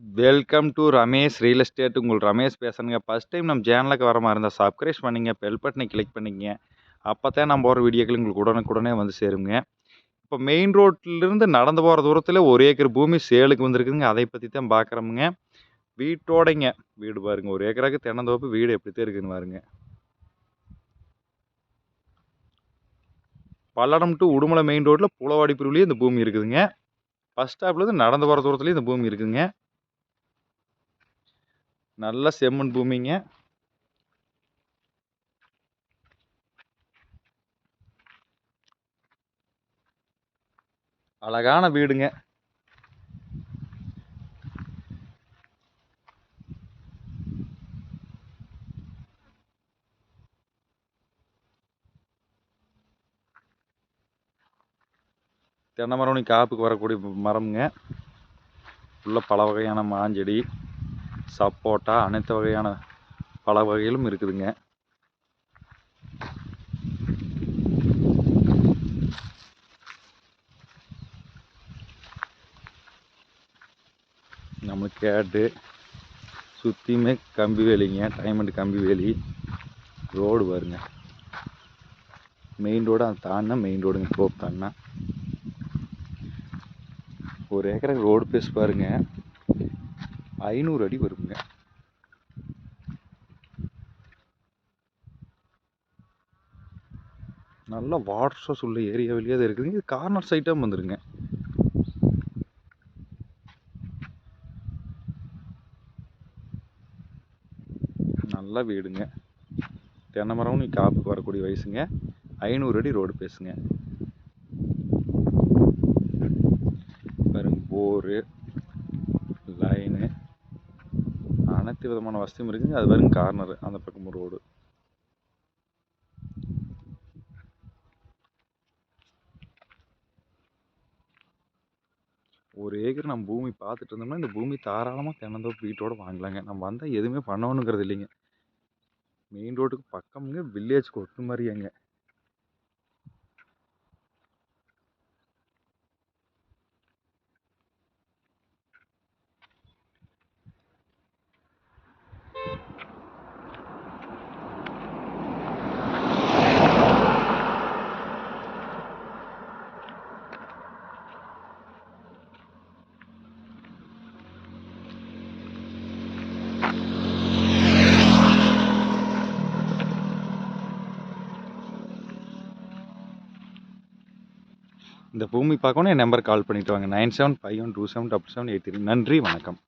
Welcome to Ramesh real estate. உங்கள் ரமேஷ் பேசுகிறேங்க. First time நம்ம சேனலுக்கு வர மாதிரி இருந்தால் சப்ஸ்கிரைப் பண்ணிங்க, பெல் பட்டனை கிளிக் பண்ணிங்க. அப்போ தான் நம்ம போகிற வீடியோக்கள் உங்களுக்கு உடனுக்குடனே வந்து சேருங்க. இப்போ மெயின் ரோட்லேருந்து நடந்து போகிற தூரத்தில் 1 ஏக்கர் பூமி சேலுக்கு வந்துருக்குதுங்க. அதை பற்றி தான் பார்க்குறோமுங்க. வீட்டோடைங்க வீடு பாருங்க, 1 ஏக்கராக்கு தென்னந்தோப்பு, வீடு எப்படி தான் இருக்குதுன்னு பாருங்க. பல்லடம் டு உடுமலை மெயின் ரோட்டில் புலவாடி பிரிவுலேயே இந்த பூமி இருக்குதுங்க. பஸ் ஸ்டாப்லேருந்து நடந்து போகிற தூரத்துலேயும் இந்த பூமி இருக்குதுங்க. நல்ல செம்மண் பூமிங்க. அழகான வீடுங்க. தென்னை மரம் காப்புக்கு வரக்கூடிய மரம்ங்க. உள்ள பல வகையான மாஞ்செடி, சப்போட்டா, அனைத்து வகையான பல வகைகளும் இருக்குதுங்க. நம்மளுக்கு கேட்டு சுற்றியுமே கம்பி வேலிங்க, டைமண்ட் கம்பி வேலி. ரோடு பாருங்க, மெயின் ரோடு அது தாண்டினா மெயின் ரோடுங்க. தோப்பு தாண்டினா 1 ஏக்கருக்கு ரோடு பேஸ் பாருங்க, 500 அடி வருங்க. நல்லா வாட்டர் சோர்ஸ் உள்ள ஏரியா வெளியே தான் இருக்குதுங்க. இது கார்னர் சைட்டாக வந்துருங்க. நல்ல வீடுங்க. தென்னை மரம் காப்புக்கு வரக்கூடிய வயசுங்க. 500 அடி ரோடு பேசுங்க. பாருங்க, போரு, லைனு, அனைத்து விதமான வசதியும் இருக்குங்க. அது பாருங்க கார்னர், அந்த பக்கம் ரோடு. ஒரு ஏக்கர் நம்ம பூமி பார்த்துட்டு இருந்தோம்னா இந்த பூமி தாராளமாக தென்னந்தோப்பு வீட்டோட வாங்கலாங்க. நம்ம வந்தால் எதுவுமே பண்ணணுங்கிறது இல்லைங்க. மெயின் ரோட்டுக்கு பக்கம்ங்க, வில்லேஜ்க்கு ஒட்டு மாதிரியாங்க. இந்த பூமி பார்க்கணும், என் நம்பர் கால் பண்ணிட்டு வாங்க. 9751277783. நன்றி, வணக்கம்.